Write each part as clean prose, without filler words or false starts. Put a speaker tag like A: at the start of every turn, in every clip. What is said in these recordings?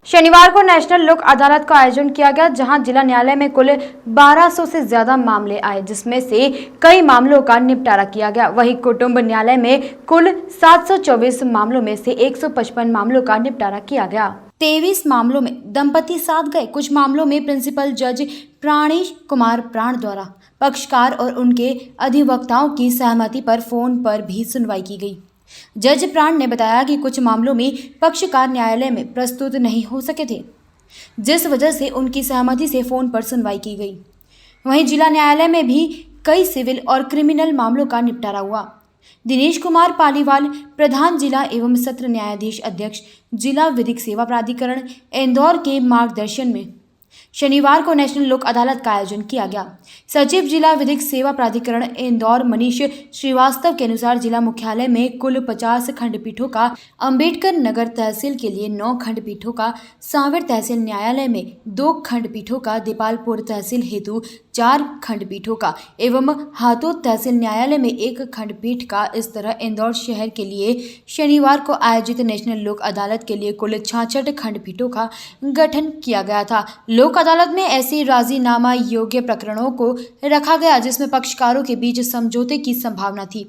A: शनिवार को नेशनल लोक अदालत का आयोजन किया गया, जहां जिला न्यायालय में कुल 1200 से ज्यादा मामले आए, जिसमें से कई मामलों का निपटारा किया गया। वहीं कुटुंब न्यायालय में कुल 724 मामलों में से 155 मामलों का निपटारा किया गया। 23 मामलों में दंपति साथ गए। कुछ मामलों में प्रिंसिपल जज प्राणेश कुमार प्राण द्वारा पक्षकार और उनके अधिवक्ताओं की सहमति पर फोन पर भी सुनवाई की गई। जज प्राण ने बताया कि कुछ मामलों में पक्षकार न्यायालय में प्रस्तुत नहीं हो सके थे, जिस वजह से उनकी सहमति से फोन पर सुनवाई की गई। वहीं जिला न्यायालय में भी कई सिविल और क्रिमिनल मामलों का निपटारा हुआ। दिनेश कुमार पालीवाल, प्रधान जिला एवं सत्र न्यायाधीश अध्यक्ष, जिला विधिक सेवा प्राधिकरण इंदौर के मार्गदर्शन में शनिवार को नेशनल लोक अदालत का आयोजन किया गया। सचिव जिला विधिक सेवा प्राधिकरण इंदौर मनीष श्रीवास्तव के अनुसार जिला मुख्यालय में कुल 50 खंडपीठों का, अंबेडकर नगर तहसील के लिए 9 खंडपीठों का, सांवेर तहसील न्यायालय में 2 खंडपीठों का, दीपालपुर तहसील हेतु 4 खंडपीठों का एवं हातोद तहसील न्यायालय में 1 खंडपीठ का, इस तरह इंदौर शहर के लिए शनिवार को आयोजित नेशनल लोक अदालत के लिए कुल 66 खंडपीठों का गठन किया गया था। लोक अदालत में ऐसे राजीनामा योग्य प्रकरणों को रखा गया जिसमें पक्षकारों के बीच समझौते की संभावना थी।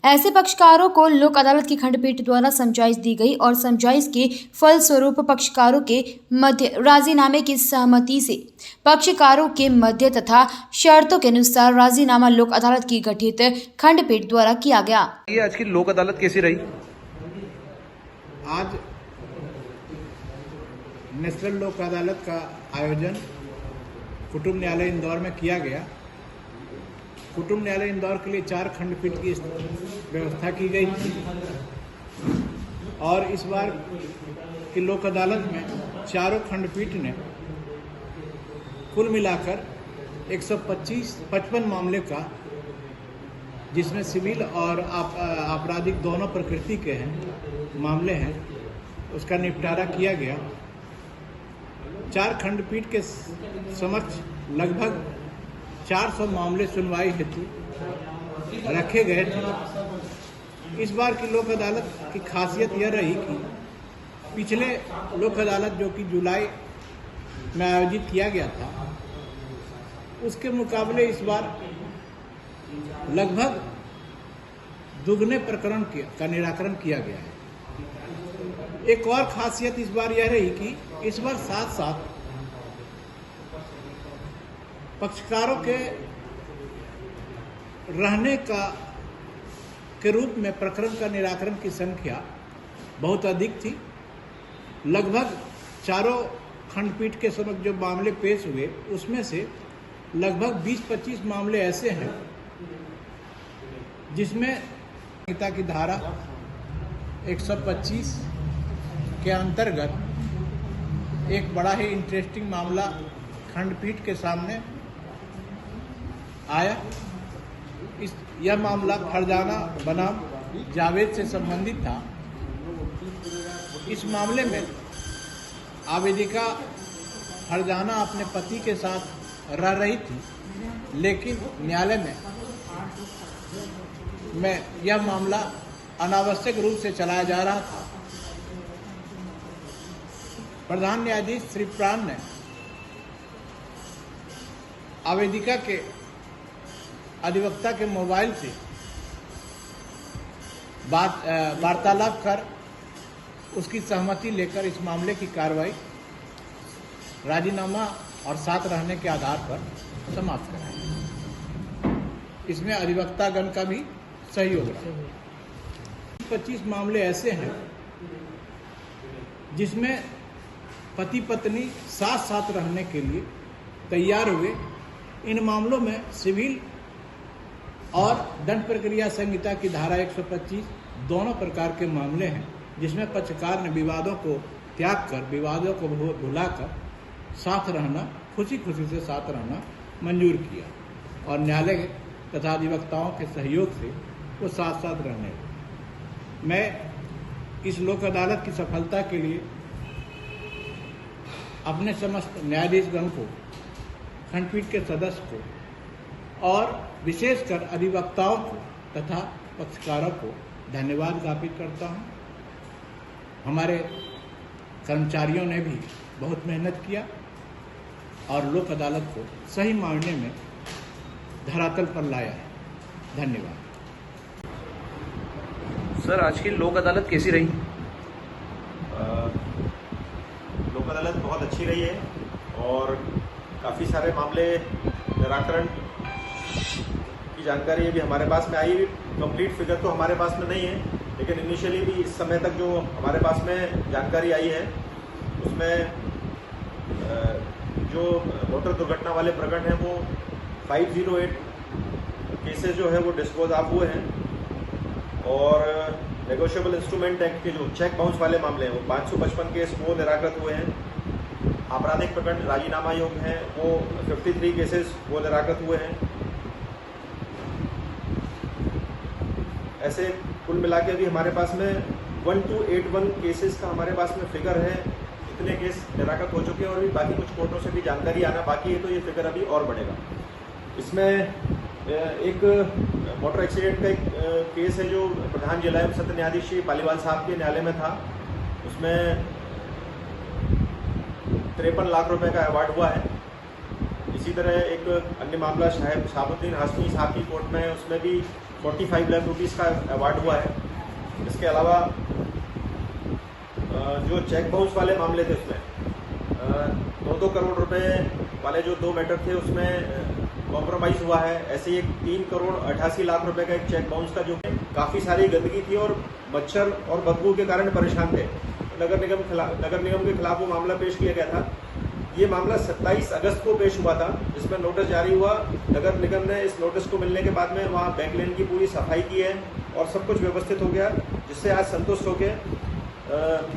A: ऐसे पक्षकारों को लोक अदालत की खंडपीठ द्वारा समझाइश दी गई और समझाइश के फलस्वरूप पक्षकारों के मध्य राजीनामे की सहमति से पक्षकारों के मध्य तथा शर्तों के अनुसार राजीनामा लोक अदालत की गठित खंडपीठ द्वारा किया गया।
B: ये आज की लोक अदालत कैसी रही?
C: आज नेशनल लोक अदालत का आयोजन कुटुंब न्यायालय इंदौर में किया गया। कुटुंब न्यायालय इंदौर के लिए 4 खंडपीठ की व्यवस्था की गई थी और इस बार की लोक अदालत में चारों खंडपीठ ने कुल मिलाकर 155 मामले का, जिसमें सिविल और आपराधिक दोनों प्रकृति के मामले हैं, उसका निपटारा किया गया। 4 खंडपीठ के समक्ष लगभग 400 मामले सुनवाई हेतु रखे गए थे। इस बार की लोक अदालत की खासियत यह रही कि पिछले लोक अदालत जो कि जुलाई में आयोजित किया गया था, उसके मुकाबले इस बार लगभग दुगने प्रकरण का निराकरण किया गया है। एक और खासियत इस बार यह रही कि इस बार साथ साथ पक्षकारों के रहने के रूप में प्रकरण का निराकरण की संख्या बहुत अधिक थी। लगभग चारों खंडपीठ के समक्ष जो मामले पेश हुए, उसमें से लगभग 20-25 मामले ऐसे हैं जिसमें संहिता की धारा 125 के अंतर्गत एक बड़ा ही इंटरेस्टिंग मामला खंडपीठ के सामने आया। यह मामला फरजाना बनाम जावेद से संबंधित था। इस मामले में आवेदिका फरजाना अपने पति के साथ रह रही थी, लेकिन न्यायालय में यह मामला अनावश्यक रूप से चलाया जा रहा था। प्रधान न्यायाधीश श्री प्राण ने आवेदिका के अधिवक्ता के मोबाइल से वार्तालाप कर उसकी सहमति लेकर इस मामले की कार्रवाई राजीनामा और साथ रहने के आधार पर समाप्त कराई। इसमें अधिवक्तागण का भी सहयोग रहा। 25 मामले ऐसे हैं जिसमें पति पत्नी साथ साथ रहने के लिए तैयार हुए। इन मामलों में सिविल और दंड प्रक्रिया संहिता की धारा 125 दोनों प्रकार के मामले हैं, जिसमें पक्षकार ने विवादों को त्याग कर, विवादों को भुलाकर साथ रहना, खुशी खुशी से साथ रहना मंजूर किया और न्यायालय तथा अधिवक्ताओं के सहयोग से वो साथ साथ रहने लगे। मैं इस लोक अदालत की सफलता के लिए अपने समस्त न्यायाधीशगण को, खंडपीठ के सदस्य को और विशेषकर अधिवक्ताओं को तथा पक्षकारों को धन्यवाद ज्ञापित करता हूं। हमारे कर्मचारियों ने भी बहुत मेहनत किया और लोक अदालत को सही मायने में धरातल पर लाया है। धन्यवाद।
B: सर, आज की लोक अदालत कैसी रही?
D: लोक अदालत बहुत अच्छी रही है और काफ़ी सारे मामले निराकरण की जानकारी अभी हमारे पास में आई है। कंप्लीट फिगर तो हमारे पास में नहीं है, लेकिन इनिशियली भी इस समय तक जो हमारे पास में जानकारी आई है उसमें जो मोटर दुर्घटना वाले प्रकरण हैं वो 508 केसेस जो है वो डिस्पोज ऑफ हुए हैं और नेगोशिएबल इंस्ट्रूमेंट एक्ट के जो चेक बाउंस वाले मामले हैं वो 555 केस वो निराकृत हुए हैं। आपराधिक प्रकरण राजीनामा योग्य हैं वो 53 केसेस वो निराकृत हुए हैं। ऐसे कुल मिला के अभी हमारे पास में 1281 केसेस का हमारे पास में फिगर है। इतने केस निराकृत हो चुके हैं और भी बाकी कुछ कोर्टों से भी जानकारी आना बाकी है, तो ये फिगर अभी और बढ़ेगा। इसमें एक मोटर एक्सीडेंट का एक केस है जो प्रधान जिला एवं सत्र न्यायाधीश श्री पालीवाल साहब के न्यायालय में था। उसमें 53 लाख रुपए का अवार्ड हुआ है। इसी तरह एक अन्य मामला शहाबुद्दीन हाशमी साहब की कोर्ट में, उसमें भी 45 लाख रुपीज़ का अवार्ड हुआ है। इसके अलावा जो चेक बाउंस वाले मामले थे उसमें 2 करोड़ रुपए वाले जो 2 मैटर थे उसमें कॉम्प्रोमाइज़ हुआ है। ऐसे ही 3 करोड़ 88 लाख रुपए का एक चेक बाउंस का जो काफ़ी सारी गंदगी थी और मच्छर और बदबू के कारण परेशान थे। नगर निगम के खिलाफ वो मामला पेश किया गया था। ये मामला 27 अगस्त को पेश हुआ था, जिसमें नोटिस जारी हुआ। नगर निगम ने इस नोटिस को मिलने के बाद में वहाँ बैकलेन की पूरी सफाई की है और सब कुछ व्यवस्थित हो गया, जिससे आज संतुष्ट होकर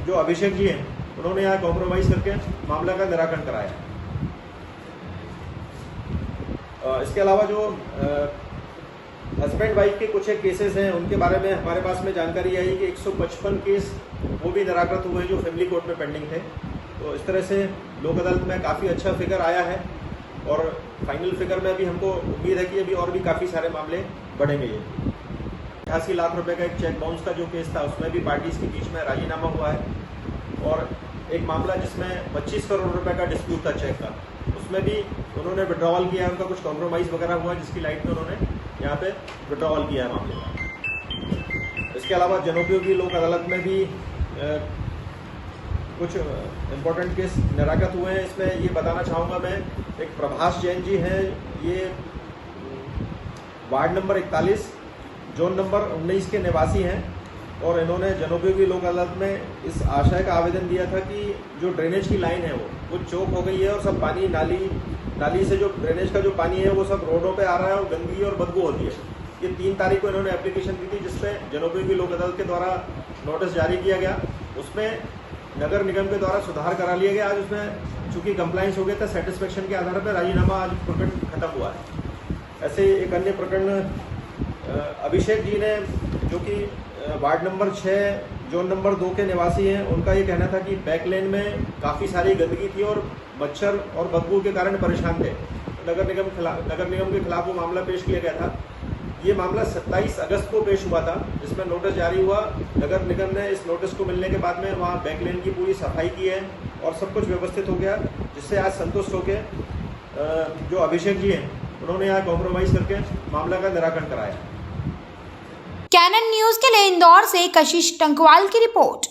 D: जो अभिषेक जी हैं उन्होंने यहाँ कॉम्प्रोमाइज़ करके मामला का निराकरण कराया। इसके अलावा जो हस्बैंड वाइफ के कुछ एक केसेस हैं उनके बारे में हमारे पास में जानकारी आई कि 155 केस वो भी निराकृत हुए जो फैमिली कोर्ट में पेंडिंग थे। तो इस तरह से लोक अदालत में काफ़ी अच्छा फिगर आया है और फाइनल फिगर में भी हमको उम्मीद है कि अभी और भी काफ़ी सारे मामले बढ़ेंगे। ये 88 लाख रुपए का एक चेक बाउंस का जो केस था उसमें भी पार्टीज के बीच में राजीनामा हुआ है और एक मामला जिसमें 25 करोड़ रुपए का डिस्प्यूट था चेक का, उसमें भी उन्होंने विड्रॉवल किया है। उनका कुछ कॉम्प्रोमाइज़ वगैरह हुआ जिसकी लाइट में उन्होंने यहाँ पे विड्रॉवल किया है मामले का। इसके अलावा जनोपयोगी लोक अदालत में भी कुछ इम्पोर्टेंट केस निराकृत हुए हैं। इसमें ये बताना चाहूँगा मैं, एक प्रभाष जैन जी हैं, ये वार्ड नंबर 41 जोन नंबर 19 के निवासी हैं और इन्होंने जनोपयोगी लोक अदालत में इस आशय का आवेदन दिया था कि जो ड्रेनेज की लाइन है वो चौक हो गई है और सब पानी नाली से जो ड्रेनेज का जो पानी है वो सब रोडों पे आ रहा है और गंदगी और बदबू होती है। ये 3 तारीख को इन्होंने एप्लीकेशन दी थी, जिसपे जनोपयोगी लोक अदालत के द्वारा नोटिस जारी किया गया। उसमें नगर निगम के द्वारा सुधार करा लिया गया। आज उसमें चूंकि कंप्लाइंस हो गया था, सेटिस्फेक्शन के आधार पर राजीनामा आज प्रकरण खत्म हुआ है। ऐसे एक अन्य प्रकरण अभिषेक जी ने, जो कि वार्ड नंबर 6 जोन नंबर 2 के निवासी हैं, उनका ये कहना था कि बैकलेन में काफ़ी सारी गंदगी थी और मच्छर और बदबू के कारण परेशान थे। नगर निगम के खिलाफ वो मामला पेश किया गया था। ये मामला 27 अगस्त को पेश हुआ था, जिसमें नोटिस जारी हुआ। नगर निगम ने इस नोटिस को मिलने के बाद में वहाँ बैकलेन की पूरी सफाई की है और सब कुछ व्यवस्थित हो गया, जिससे आज संतुष्ट होकर जो अभिषेक जी हैं उन्होंने यहाँ कॉम्प्रोमाइज़ करके मामला का निराकरण कराया।
A: कैनन न्यूज के लिए इंदौर से कशिश टंकवाल की रिपोर्ट।